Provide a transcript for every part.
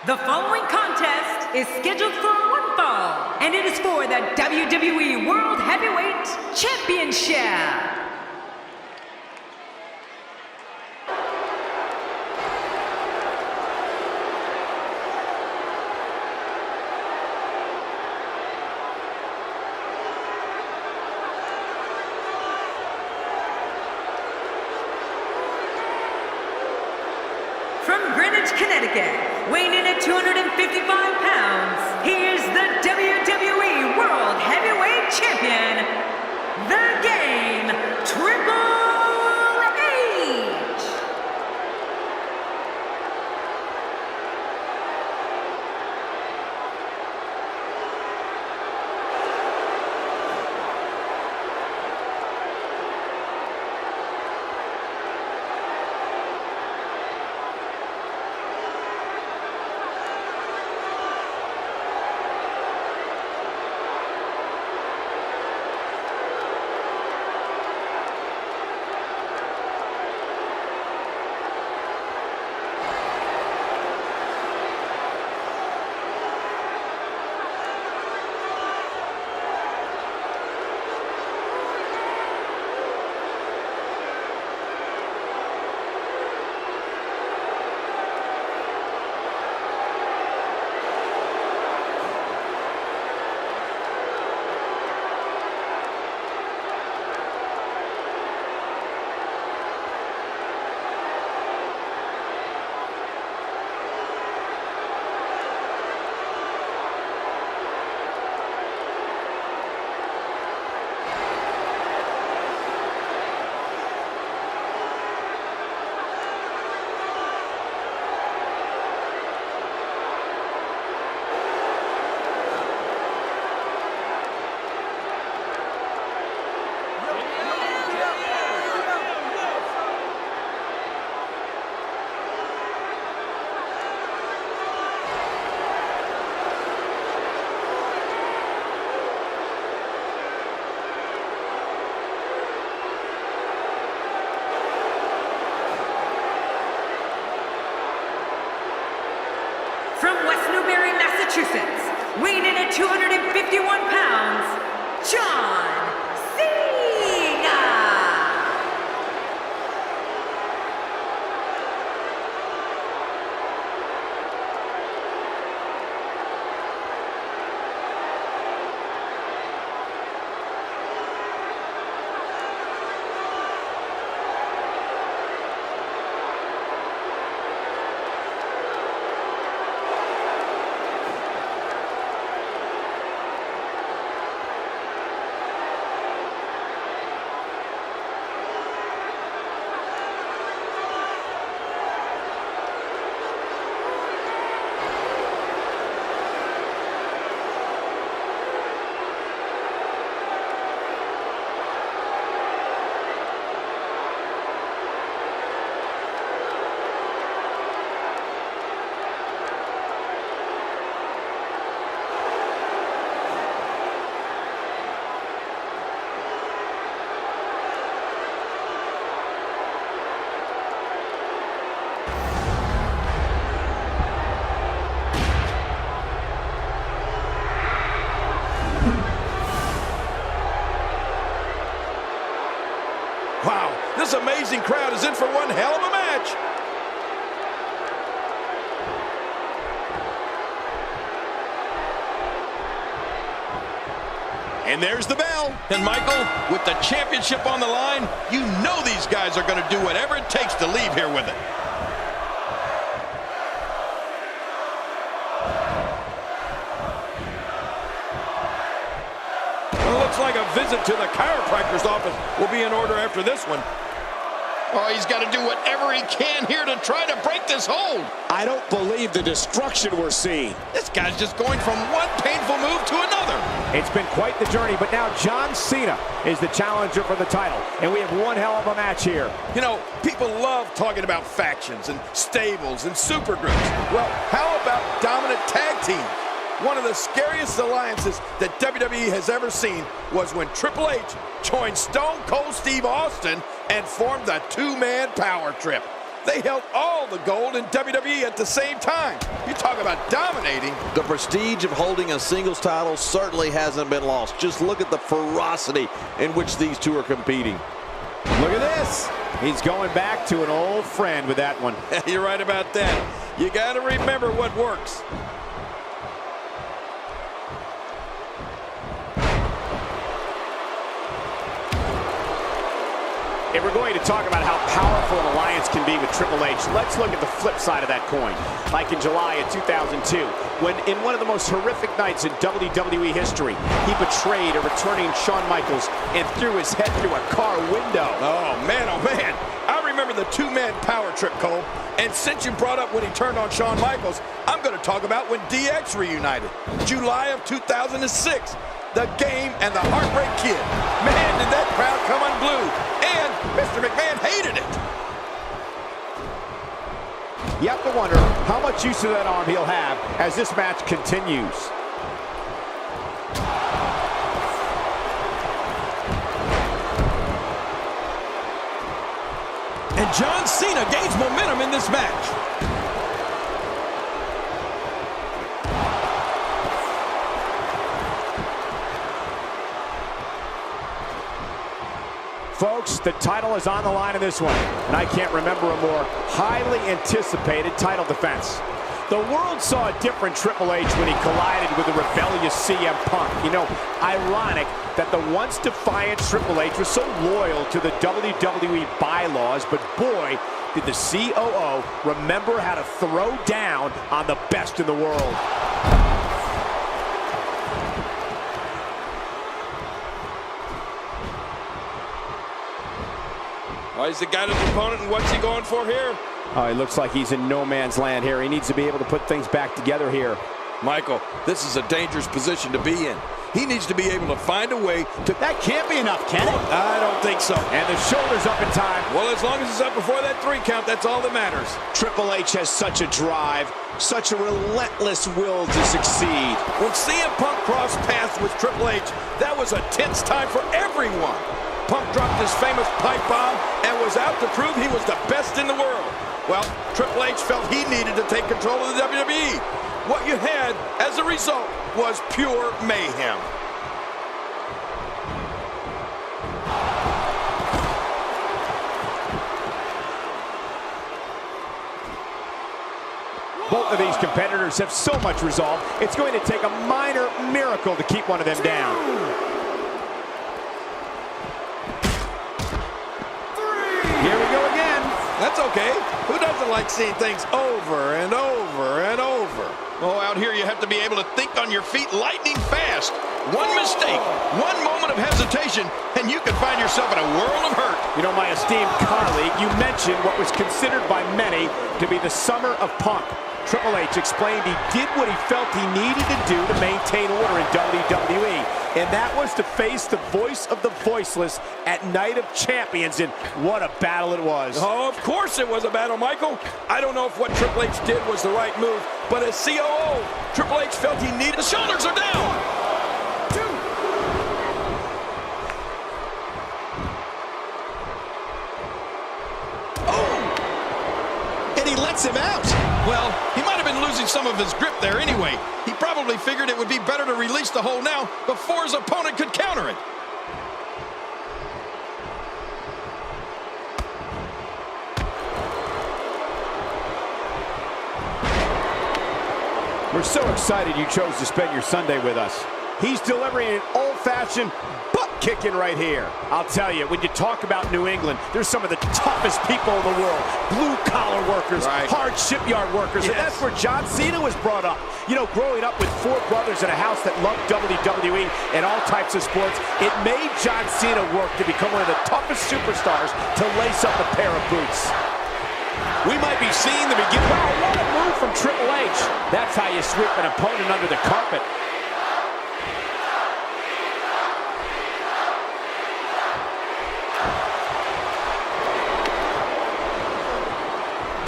The following contest is scheduled for one fall, and it is for the WWE World Heavyweight Championship. From Greenwich, Connecticut, weighing in at 255 pounds, here's the WWE World Heavyweight Champion, The Game, Triple H! From West Newbury, Massachusetts, weighing in at 251 pounds, John Cena! Wow, this amazing crowd is in for one hell of a match. And there's the bell. And Michael, with the championship on the line, you know these guys are going to do whatever it takes to leave here with it. Looks like a visit to the chiropractor's office will be in order after this one. Oh, he's got to do whatever he can here to try to break this hold. I don't believe the destruction we're seeing. This guy's just going from one painful move to another. It's been quite the journey, but now John Cena is the challenger for the title, and we have one hell of a match here. You know, people love talking about factions and stables and supergroups. Well, how about dominant tag teams? One of the scariest alliances that WWE has ever seen was when Triple H joined Stone Cold Steve Austin and formed the two-man power trip. They held all the gold in WWE at the same time. You talk about dominating. The prestige of holding a singles title certainly hasn't been lost. Just look at the ferocity in which these two are competing. Look at this. He's going back to an old friend with that one. You're right about that. You got to remember what works. If we're going to talk about how powerful an alliance can be with Triple H, let's look at the flip side of that coin. Like in July of 2002, when in one of the most horrific nights in WWE history, he betrayed a returning Shawn Michaels and threw his head through a car window. Oh, man, I remember the two-man power trip, Cole. And since you brought up when he turned on Shawn Michaels, I'm going to talk about when DX reunited. July of 2006. The Game and the Heartbreak Kid. Man, did that crowd come unglued. And Mr. McMahon hated it. You have to wonder how much use of that arm he'll have as this match continues. And John Cena gains momentum in this match. Folks, the title is on the line in this one, and I can't remember a more highly anticipated title defense. The world saw a different Triple H when he collided with the rebellious CM Punk. You know, ironic that the once defiant Triple H was so loyal to the WWE bylaws, but boy, did the COO remember how to throw down on the best in the world. Oh, he's the guy to his opponent, and what's he going for here? Oh, he looks like he's in no man's land here. He needs to be able to put things back together here. Michael, this is a dangerous position to be in. He needs to be able to find a way to... That can't be enough, can it? I don't think so. And the shoulder's up in time. Well, as long as it's up before that 3 count, that's all that matters. Triple H has such a drive, such a relentless will to succeed. When CM Punk crossed paths with Triple H, that was a tense time for everyone. Punk dropped his famous pipe bomb and was out to prove he was the best in the world. Well, Triple H felt he needed to take control of the WWE. What you had as a result was pure mayhem. Both of these competitors have so much resolve, it's going to take a minor miracle to keep one of them down. Here we go again. That's okay. Who doesn't like seeing things over and over and over? Oh, out here you have to be able to think on your feet lightning fast. One mistake, one moment of hesitation, and you can find yourself in a world of hurt. You know, my esteemed colleague, you mentioned what was considered by many to be the summer of Punk. Triple H explained he did what he felt he needed to do to maintain order in WWE, and that was to face the voice of the voiceless at Night of Champions, and what a battle it was. Oh, of course it was a battle, Michael. I don't know if what Triple H did was the right move, but as COO, Triple H felt he needed... The shoulders are down! 1, 2... Oh! And he lets him out. Well, he might have been losing some of his grip there anyway. He probably figured it would be better to release the hold now before his opponent could counter it. We're so excited you chose to spend your Sunday with us. He's delivering an old-fashioned butt-kicking right here. I'll tell you, when you talk about New England, there's some of the toughest people in the world. Blue-collar workers, hard shipyard workers, and that's where John Cena was brought up. You know, growing up with 4 brothers in a house that loved WWE and all types of sports, it made John Cena work to become one of the toughest superstars to lace up a pair of boots. We might be seeing the beginning. Wow, what a move from Triple H. That's how you sweep an opponent under the carpet.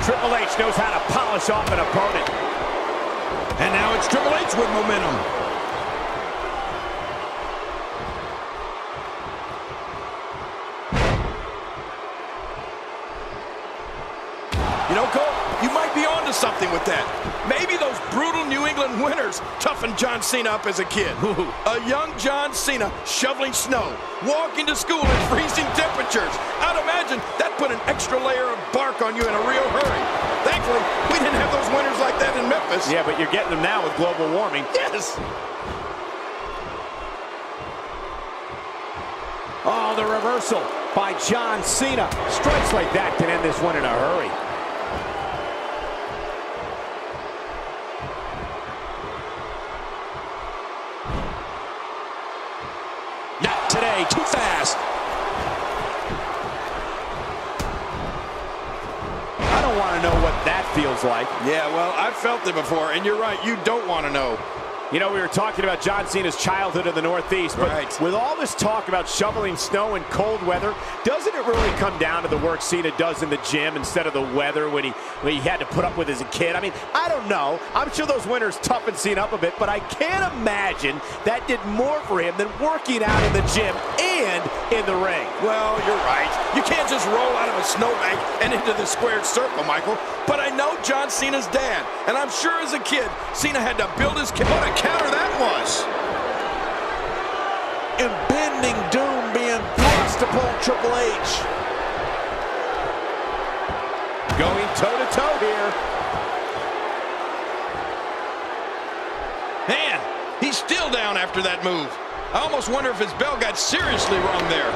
Triple H knows how to polish off an opponent. And now it's Triple H with momentum. You know, Cole, you might be onto something with that. Maybe those brutal New England winters toughened John Cena up as a kid. A young John Cena shoveling snow, walking to school in freezing temperatures. I'd imagine that put an extra layer of bark on you in a real hurry. Thankfully, we didn't have those winters like that in Memphis. Yeah, but you're getting them now with global warming. Yes! Oh, the reversal by John Cena. Strikes like that can end this one in a hurry. Not today, too fast. I don't want to know what that feels like. Yeah, well, I've felt it before, and you're right, you don't want to know. You know, we were talking about John Cena's childhood in the Northeast, but right. With all this talk about shoveling snow in cold weather, doesn't it really come down to the work Cena does in the gym instead of the weather when he had to put up with as a kid? I mean, I don't know. I'm sure those winters toughened Cena up a bit, but I can't imagine that did more for him than working out in the gym and in the ring. Well, you're right. You can't just roll out of a snowbank and into the squared circle, Michael. But I know John Cena's dad, and I'm sure as a kid, Cena had to build his kid. What a counter that was. Impending doom being thrust upon Triple H. Going toe-to-toe here. Man, he's still down after that move. I almost wonder if his bell got seriously wrong there.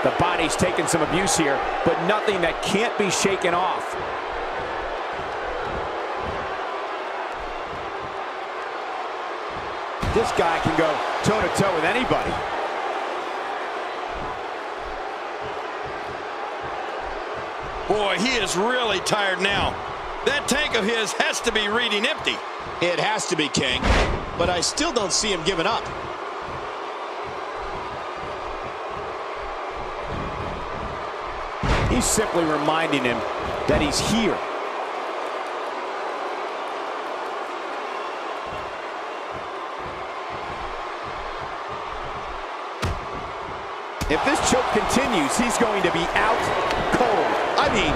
The body's taking some abuse here, but nothing that can't be shaken off. This guy can go toe-to-toe with anybody. Boy, he is really tired now. That tank of his has to be reading empty. It has to be, King, but I still don't see him giving up. He's simply reminding him that he's here. If this choke continues, he's going to be out cold. I mean,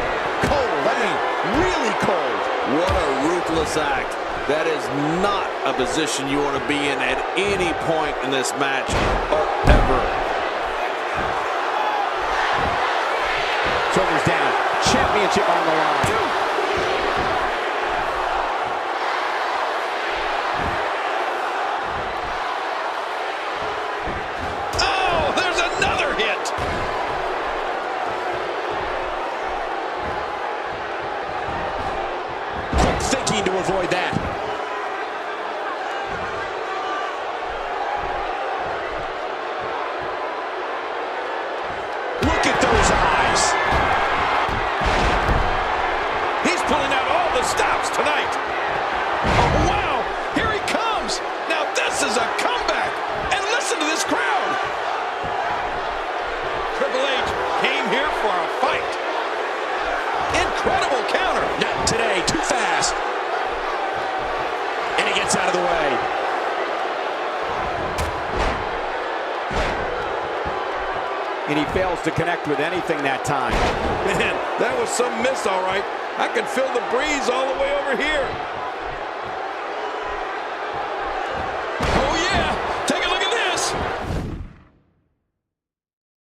cold. I mean, really cold. What a ruthless act. That is not a position you want to be in at any point in this match or ever. Shoulders down. Championship on the line. Oh, there's another hit. Quick thinking to avoid that. Look at those eyes. He's pulling out all the stops tonight. Oh, wow. Here he comes. Now this is a comeback. And listen to this crowd. Triple H came here for a fight. Incredible counter. Not today, too fast. And he gets out of the way. And he fails to connect with anything that time. Man, that was some miss, all right. I can feel the breeze all the way over here.